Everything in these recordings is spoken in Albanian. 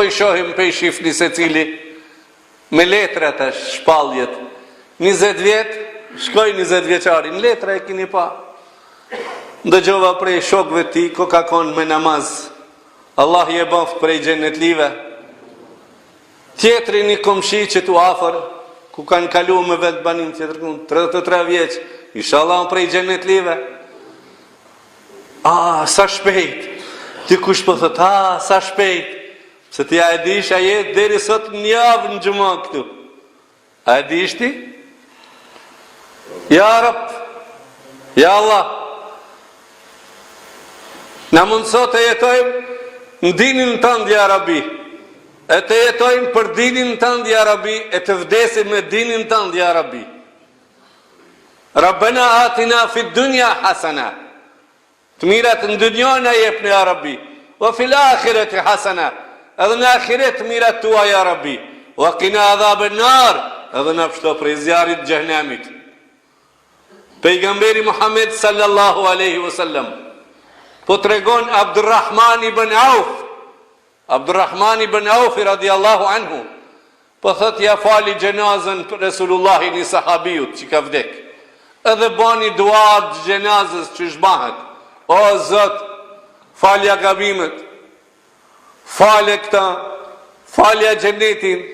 Po i shohim pe i shifni se cili me letrat e shpalljet. 20 vjet, shkoj 20 vjeçari, në letra e kini pa. Dëgjova prej shokëve ti, ko ka konë me namaz. Allah je boft prej xhenetlive. Tjetri një komshi që tu afer, ku kanë kalu me vetë banim tjetër kun, 33 vjeç, inshallah prej xhenetlive. Sa shpejt. Ti kush po thot, sa shpejt. Se ti a e dish, a jetë deri sot një javë në gjuma këtu. A e dish ti? Ja Rab, ja Allah, na mundësot e jetojmë në dinin tënd, ja Rabi, e të jetojmë për dinin tënd, ja Rabi, e të vdesim me dinin tënd, ja Rabi. Rabbena atina fit dunja hasana, të mirat në dunjon e jepnë, ja Rabi, wa fil akhiret hasana, edhe në akhiret të mirat tua, ja Rabi, wa qina adhabën nar, edhe në pështo prej zjarit gjehnemit. Pejgamberi Muhammed sallallahu aleyhi wasallam po të regon Abdurrahman ibn Auf, Abdurrahman ibn Auf radiallahu anhu, po thët ja fali gjenazën për Resulullahi një sahabijut që ka vdek, edhe bani duat gjenazës që shbahet, o Zot, falja gabimet, falja këta, falja gjenetin,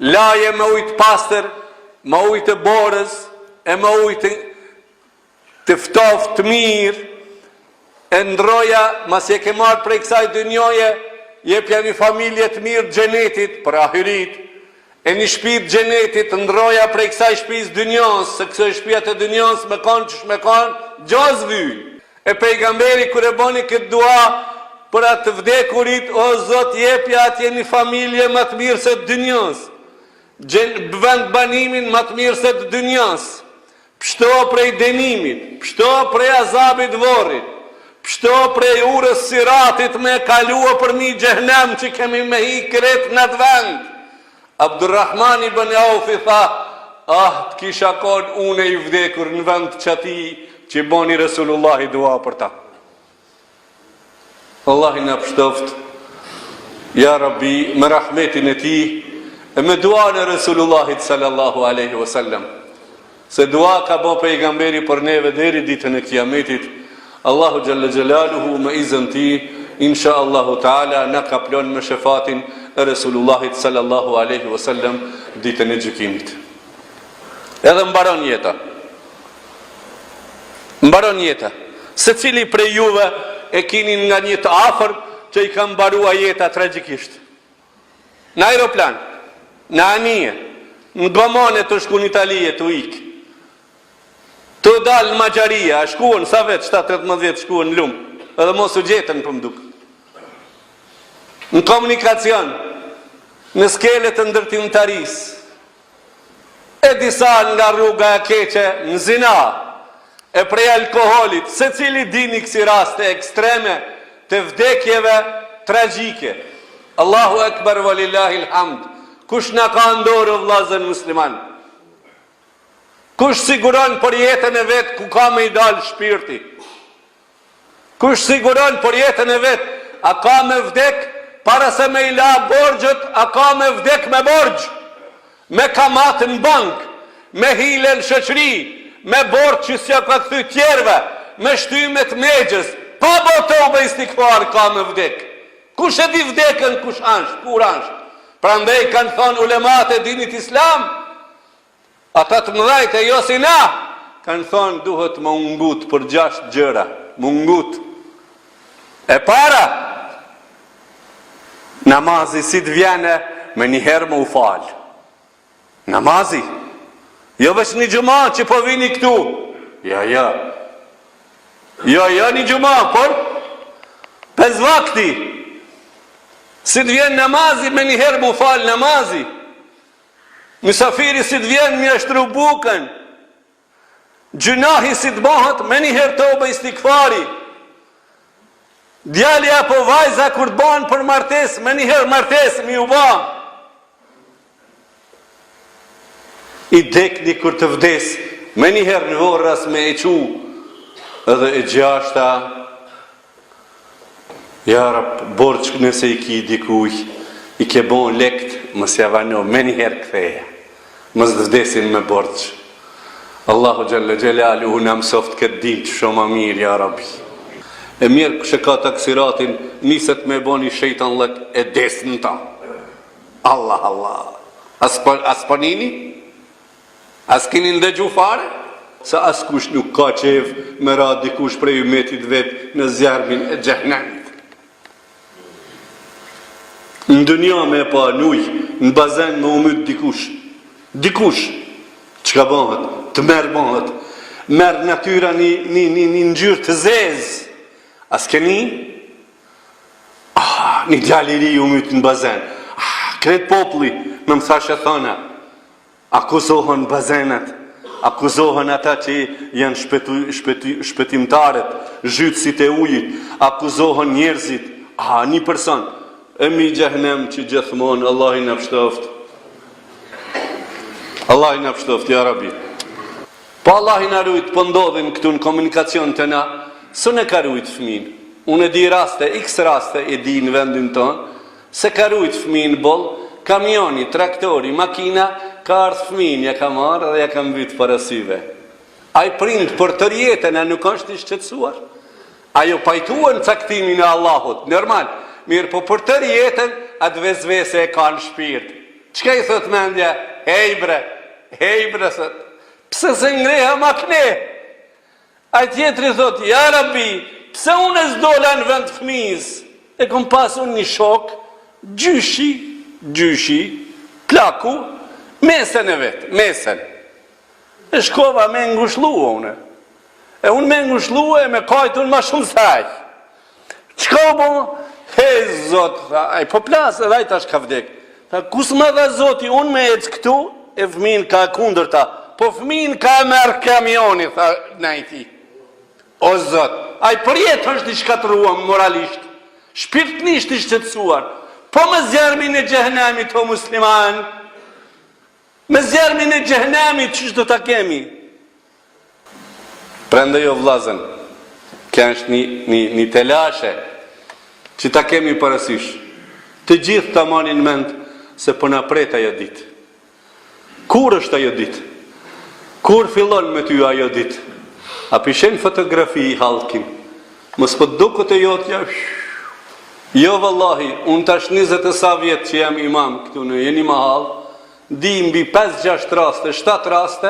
laje me ujtë pastër, me ujtë borës, e me ujtë të ftoft të mirë, e ndroja, mas je ke marë prej kësaj dënjoje, jepja një familje të mirë gjenetit, për ahirit, e një shpit gjenetit, ndroja prej kësaj shpis dënjons, se kësaj shpijat e dënjons me kanë që shme kanë, gjaz vyj. E pejgamberi kër e boni këtë dua, për atë vdekurit, o Zot, jepja atje një familje më të mirë se të dënjons, vend banimin më të mirë se të dënjons, pështo prej denimit, pështo prej azabit vorrit, pështo prej urës siratit me kalua për një gjehnem që kemi me hi kret në të vend. Abdurrahman ibn Auf i tha, të kisha konë une i vdekur në vend që ati që boni Resulullahi dua për ta. Allah i në pështoft, ja Rabbi, me rahmetin e ti, e me dua në Resulullahit sallallahu aleyhi wasallam. Se dua ka bo pejgamberi për neve deri ditën e kiametit, Allahu Gjelle Gjelaluhu me izën ti, insha Allahu Ta'ala, na ka plon me shefatin e Resulullahit sallallahu aleyhi wasallam ditën e gjykimit. Edhe mbaron jeta. Mbaron jeta. Se cili prej juve e kini nga një të afër që i ka mbarua jeta tragjikisht. Në aeroplan, në anije, në gomone të shku në Italije të ikë, të dalë në Magjaria, shkuën, sa vetë, 7-18 vjetë shkuën në lumë, edhe mos u gjetën për mduk. Në komunikacion, në skelet të ndërtimtaris, e disa nga rruga e keqe në zina, e prej alkoholit, se cili dini kësi raste ekstreme të vdekjeve tragjike. Allahu Ekber valillahi lhamd, kush në ka ndorë vllazën musliman? Kush siguron për jetën e vetë ku ka me i dalë shpirti? Kush siguron për jetën e vetë, a ka me vdek para se me i la borgjët, a ka me vdek me borgjë, me kamat në bank, me hile në shëqri, me borgjë që s'ja ka këthy tjerve, me shtymet megjës, pa botobe i stikfar ka me vdek. Kush e di vdekën, kush ansht, kur ansht? Pra ndej kanë thonë ulemat e dinit islam, ata të mëdhajt e jo si na, kanë thonë duhet më ungut për 6 gjëra, më ungut. E para, namazi si të vjene me njëherë më u falë. Namazi, jo vesh një gjuma që po vini këtu, jo një gjuma, por 5 vakti, si të vjen namazi me njëherë më u falë namazi. Misafiri si të vjen mi ashtru bukën, gjunahi si të bëhet me njëherë tobe i stikfari, djali apo vajza kur të banë për martes, me njëherë martes mi u ba. I dekni kur të vdes, me njëherë në vorras me e qu, edhe e gjashta, ja rap, borç nëse i ki dikuj, I ke bon lekt, mos ja vano, me njëherë këtheja. Mos të vdesin me borç. Allahu Gjelle Gjelaluhu në mësoft këtë ditë shumë mirë, ja Rabbi. E mirë kështë ka taksiratin, niset me boni shejtan lëk e desnë ta. Allah, Allah. As panini? As kini ndëgju fare? Sa as kush nuk ka qef me ra dikush prej umetit vetë në zjarmin e gjehnemit. Në dënja me pa nuj, në bazen me umyt dikush. Dikush, që ka bëhet, të merë bëhet, merë natyra një njërë të zezë. As keni? Një djaliri umyt në bazen. Kretë popli, me më thashe thona, akuzohen bazenet, akuzohen ata që janë shpetimtarët, zhytësit e ujit, akuzohen njerëzit, një person, e mi gjahnem që gjithmonë, Allah i në pështoft. Allah i në pështoft, ja Rabbi. Pa Allah i në rujt, për ndodhin këtu në komunikacion të na, së në ka rujt fëmin. Unë e di raste, x raste e di në vendin tonë, se ka rujt fëmin bol, kamioni, traktori, makina, ka ardhë fëmin, ja ka marrë dhe ja ka mbyt parasyve. A i prind për të rjetën, a nuk është i shqetsuar. Ajo pajtuën caktimin e Allahut, normal. Mirë, po për të rjetën, atë vezvese e ka në shpirt. Qëka i thot mendja? Hejbre, thot. Pse se ngreha makne? A i tjetëri thot, ja Rabbi, pse unë e zdola në vend fëmijës? E kom pasun një shok, gjyshi, plaku, mesen e vetë, mesen. E shkova me ngushluo une. E unë me ngushluo e me kajtun ma shumë saj. Qka u bo? He, Zot, aj po plasë edhe aj tash ka vdek. Tha, kus më dha Zoti, unë me ecë këtu, e fëmin ka kundër ta. Po fëmin ka merë kamioni, tha najti. O Zot, aj përjetë është i shkatruam moralisht. Shpirtnisht i shqetsuar. Po me zjarmin e gjehnemit, o musliman. Me zjarmin e gjehnemit, qështë do ta kemi? Prende jo vlazën. Kja është një telashe që ta kemi parasysh. Të gjithë ta manin mend se përna pret ajo ditë. Kur është ajo ditë? Kur fillon me ty ajo ditë? A pishen fotografi i halkin? Mos po dukët e jotja? Jo vëllahi, unë tash 20 e sa vjetë që jam imam këtu në jeni mahal, di mbi 5-6 raste, 7 raste,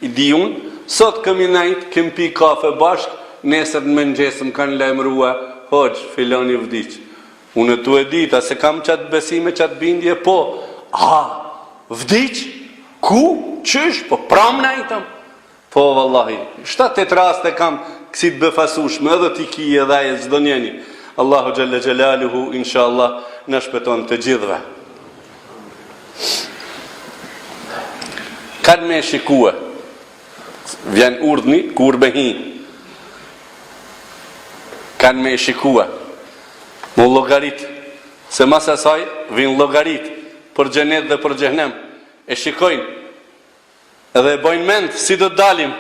i di unë, sot këmi najtë, këmi pi kafe bashkë, nesër në mëngjesëm kanë lajmërua, hoqë, filoni vdiq. Unë tu e dita, se kam qatë besime, qatë bindje, po, vdiq? Ku? Qysh? Po, pram najtëm? Po, vallahi, 7-8 raste kam kësit befasushme, edhe t'i ki edhe e zdo njeni. Allahu Gjelle Gjelaluhu, insha Allah, në shpeton të gjithve. Kanë me shikua, vjen urdhni, kur behi. Kanë me shikua, mu logarit, se mas asaj vinë logarit për gjenet dhe për gjehnem. E shikojnë, edhe e bojnë mend, si do dalim.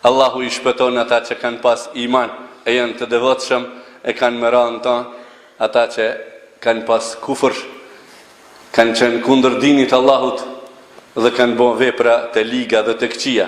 Allahu i shpeton ata që kanë pas iman, e janë të devotshëm, e kanë më ranë ta, ata që kanë pas kufër, kanë qenë kundër dinit Allahut, dhe kanë bon vepra të liga dhe të këqia.